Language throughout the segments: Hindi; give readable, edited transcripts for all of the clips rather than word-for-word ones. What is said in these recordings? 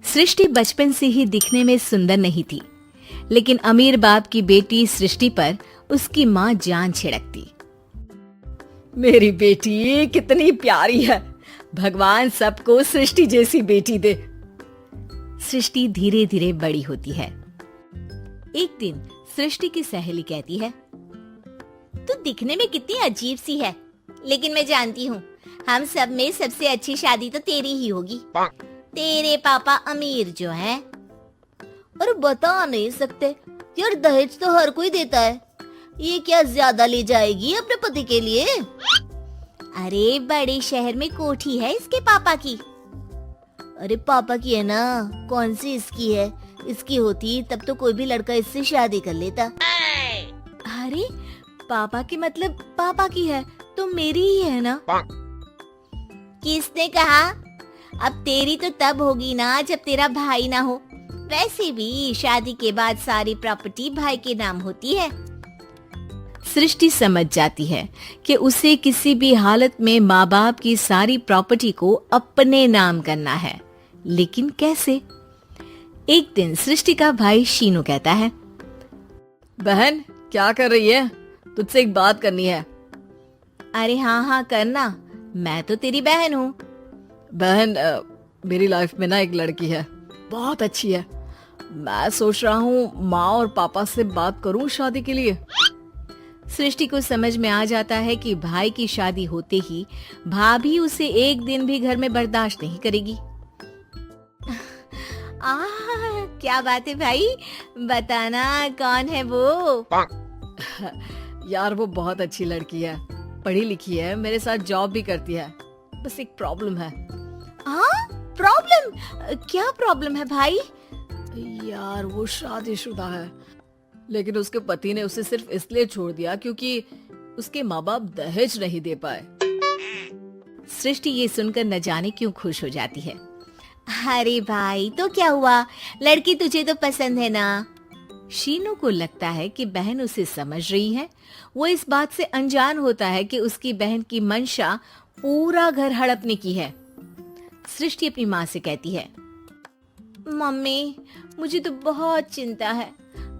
सृष्टि बचपन से ही दिखने में सुंदर नहीं थी, लेकिन अमीर बाप की बेटी सृष्टि पर उसकी माँ जान छिड़कती। मेरी बेटी कितनी प्यारी है, भगवान सबको सृष्टि जैसी बेटी दे। सृष्टि धीरे धीरे बड़ी होती है। एक दिन सृष्टि की सहेली कहती है, तू दिखने में कितनी अजीब सी है, लेकिन मैं जानती हूँ हम सब में सबसे अच्छी शादी तो तेरी ही होगी। तेरे पापा अमीर जो हैं। और बता नहीं सकते यार, दहेज तो हर कोई देता है, ये क्या ज्यादा ले जाएगी अपने पति के लिए? अरे बड़े शहर में कोठी है इसके पापा की। अरे पापा की है ना, कौन सी इसकी है? इसकी होती तब तो कोई भी लड़का इससे शादी कर लेता। अरे पापा की मतलब पापा की है तो मेरी ही है ना? किसने कहा? अब तेरी तो तब होगी ना जब तेरा भाई ना हो। वैसे भी शादी के बाद सारी प्रॉपर्टी भाई के नाम होती है। सृष्टि समझ जाती है कि उसे किसी भी हालत में माँ बाप की सारी प्रॉपर्टी को अपने नाम करना है, लेकिन कैसे? एक दिन सृष्टि का भाई शीनू कहता है, बहन क्या कर रही है? तुझसे एक बात करनी है। अरे हाँ हाँ करना, मैं तो तेरी बहन हूँ। बहन मेरी लाइफ में ना एक लड़की है, बहुत अच्छी है। मैं सोच रहा हूँ माँ और पापा से बात करूँ शादी के लिए। सृष्टि को समझ में आ जाता है कि भाई की शादी होते ही भाभी उसे एक दिन भी घर में बर्दाश्त नहीं करेगी। क्या बात है भाई, बताना कौन है वो? यार वो बहुत अच्छी लड़की है, पढ़ी लिखी है, मेरे साथ जॉब भी करती है। बस एक प्रॉब्लम है। प्रॉब्लम? क्या प्रॉब्लम है भाई? यार वो शादीशुदा है, लेकिन उसके पति ने उसे सिर्फ इसलिए छोड़ दिया क्योंकि उसके माँ बाप दहेज नहीं दे पाए। सृष्टि ये सुनकर न जाने क्यों खुश हो जाती है। अरे भाई तो क्या हुआ, लड़की तुझे तो पसंद है ना? शीनू को लगता है कि बहन उसे समझ रही है। वो इस बात से अनजान होता है कि उसकी बहन की मंशा पूरा घर हड़पने की है। सृष्टि अपनी माँ से कहती है, मम्मी मुझे तो बहुत चिंता है।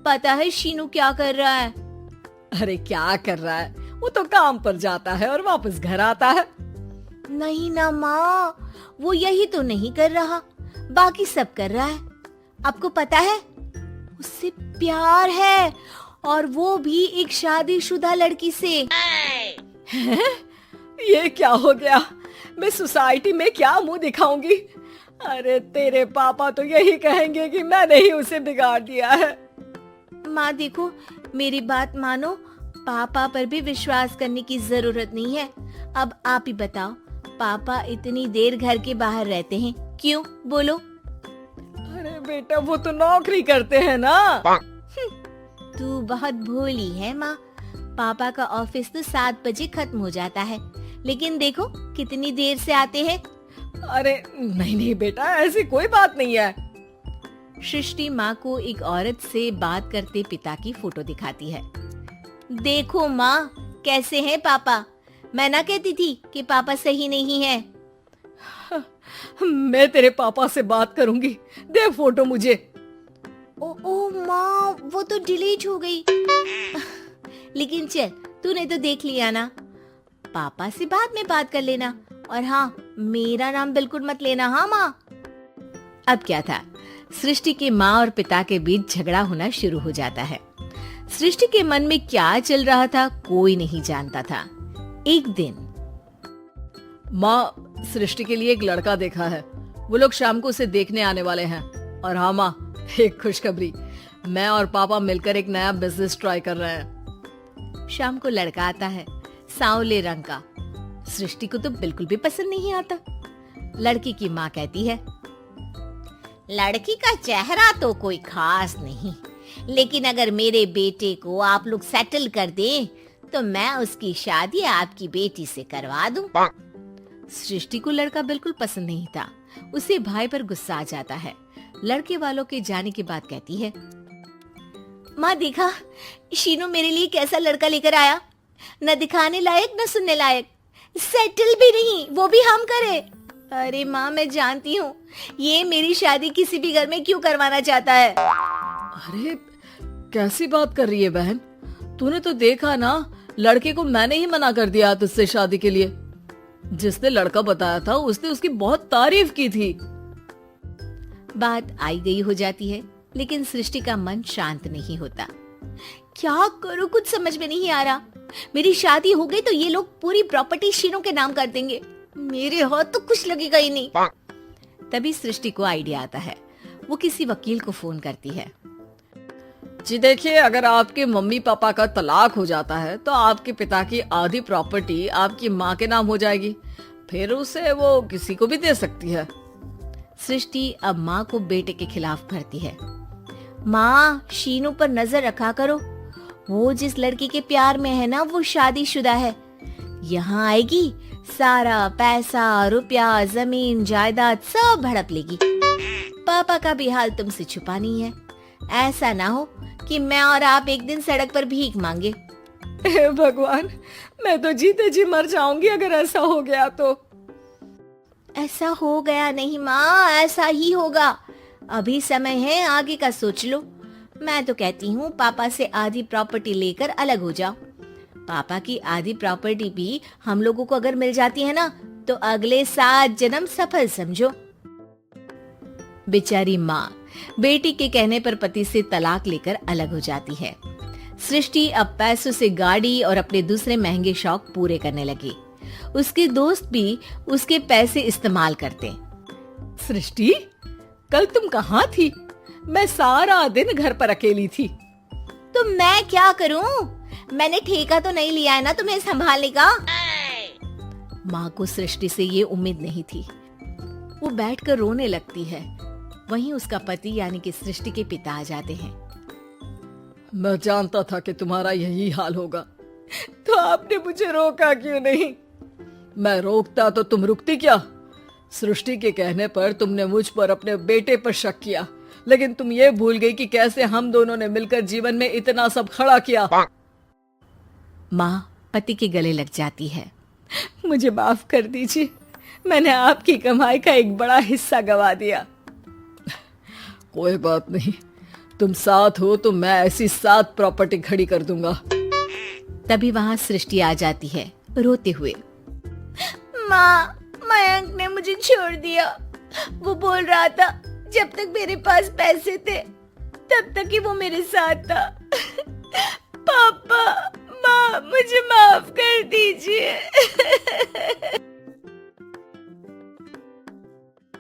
पता है शीनू क्या कर रहा है? अरे क्या कर रहा है? वो तो काम पर जाता है और वापस घर आता है। नहीं ना माँ, वो यही तो नहीं कर रहा, बाकी सब कर रहा है। आपको पता है उससे प्यार है, और वो भी एक शादीशुदा लड़की से। ये क्या हो गया? मैं सोसाइटी में क्या मुंह दिखाऊंगी? अरे तेरे पापा तो यही कहेंगे कि मैंने ही उसे बिगाड़ दिया है। माँ देखो, मेरी बात मानो, पापा पर भी विश्वास करने की जरूरत नहीं है। अब आप ही बताओ, पापा इतनी देर घर के बाहर रहते हैं क्यों? बोलो। अरे बेटा वो तो नौकरी करते हैं ना। तू बहुत भोली है माँ। पापा का ऑफिस तो 7 बजे खत्म हो जाता है, लेकिन देखो कितनी देर से आते हैं। अरे नहीं नहीं बेटा, ऐसी कोई बात नहीं है। सृष्टि माँ को एक औरत से बात करते पिता की फोटो दिखाती है। देखो माँ कैसे हैं पापा, मैं ना कहती थी कि पापा सही नहीं है। मैं तेरे पापा से बात करूंगी, दे फोटो मुझे। ओ माँ, वो तो डिलीट हो गई। लेकिन चल, तूने तो देख लिया ना। पापा से बाद में बात कर लेना, और हाँ मेरा नाम बिल्कुल मत लेना। हाँ माँ। अब क्या था, सृष्टि के माँ और पिता के बीच झगड़ा होना शुरू हो जाता है। सृष्टि के मन में क्या चल रहा था कोई नहीं जानता था। एक दिन माँ, सृष्टि के लिए एक लड़का देखा है, वो लोग शाम को उसे देखने आने वाले हैं। और हाँ माँ, एक खुशखबरी, मैं और पापा मिलकर एक नया बिजनेस ट्राई कर रहे हैं। शाम को लड़का आता है, सांवले रंग का। सृष्टि को तो बिल्कुल भी पसंद नहीं आता। लड़की की माँ कहती है, लड़की का चेहरा तो कोई खास नहीं, लेकिन अगर मेरे बेटे को आप लोग सेटल कर दें तो मैं उसकी शादी आपकी बेटी से करवा दूं। सृष्टि को लड़का बिल्कुल पसंद नहीं था। उसे भाई पर गुस्सा आ जाता है। लड़के वालों के जाने के बाद कहती है, माँ देखा शीनू मेरे लिए कैसा लड़का लेकर आया, न दिखाने लायक न सुनने लायक, सेटल भी नहीं, वो भी हम करे। अरे माँ, मैं जानती हूँ ये मेरी शादी किसी भी घर में क्यों करवाना चाहता है। अरे कैसी बात कर रही है बहन, तूने तो देखा ना, लड़के को मैंने ही मना कर दिया तुझसे शादी के लिए। जिसने लड़का बताया था उसने उसकी बहुत तारीफ की थी। बात आई गई हो जाती है, लेकिन सृष्टि का मन शांत नहीं होता। क्या करूँ, कुछ समझ में नहीं आ रहा। मेरी शादी हो गई तो ये लोग पूरी प्रॉपर्टी शीनू के नाम कर देंगे, मेरे हाथ तो कुछ लगेगा ही नहीं। तभी सृष्टि को आइडिया आता है। वो किसी वकील को फोन करती है। जी देखिए, अगर आपके मम्मी पापा का तलाक हो जाता है तो आपके पिता की आधी प्रॉपर्टी आपकी माँ के नाम हो जाएगी, फिर उसे वो किसी को भी दे सकती है। सृष्टि अब माँ को बेटे के खिलाफ भरती है। माँ, शीनू पर नजर रखा करो, वो जिस लड़की के प्यार में है ना वो शादीशुदा है। यहाँ आएगी, सारा पैसा, रुपया, जमीन, जायदाद सब हड़प लेगी। पापा का भी हाल तुमसे छुपा नहीं है। ऐसा ना हो कि मैं और आप एक दिन सड़क पर भीख मांगे। हे भगवान, मैं तो जीते जी मर जाऊंगी अगर ऐसा हो गया तो। ऐसा हो गया नहीं माँ, ऐसा ही होगा। अभी समय है, आगे का सोच लो। मैं तो कहती हूँ पापा से आधी प्रॉपर्टी लेकर अलग हो जाओ। पापा की आधी प्रॉपर्टी भी हम लोगों को अगर मिल जाती है ना तो अगले 7 जन्म सफल समझो। बेचारी माँ बेटी के कहने पर पति से तलाक लेकर अलग हो जाती है। सृष्टि अब पैसों से गाड़ी और अपने दूसरे महंगे शौक पूरे करने लगी। उसके दोस्त भी उसके पैसे इस्तेमाल करते। सृष्टि, कल तुम कहाँ थी? मैं सारा दिन घर पर अकेली थी। तो मैं क्या करूं? मैंने ठेका तो नहीं लिया है ना तुम्हें संभालने का। माँ को सृष्टि से ये उम्मीद नहीं थी। वो बैठकर रोने लगती है। वहीं उसका पति यानी कि सृष्टि के पिता आ जाते हैं। मैं जानता था कि तुम्हारा यही हाल होगा, तो आपने मुझे रोका क्यों नहीं? मैं रोकता तो तुम रुकती क्या? सृष्टि के कहने पर तुमने मुझ पर अपने बेटे पर शक किया, लेकिन तुम ये भूल गई कि कैसे हम दोनों ने मिलकर जीवन में इतना सब खड़ा किया। माँ पति के गले लग जाती है। मुझे माफ कर दीजिए, मैंने आपकी कमाई का एक बड़ा हिस्सा गवा दिया। कोई बात नहीं, तुम साथ हो तो मैं ऐसी 7 प्रॉपर्टी खड़ी कर दूंगा। तभी वहाँ सृष्टि आ जाती है रोते हुए। माँ, मयंक ने मुझे छोड़ दिया। वो बोल रहा था जब तक मेरे पास पैसे थे तब तक ही वो मेरे साथ था। पापा, माँ, मुझे माफ कर दीजिए।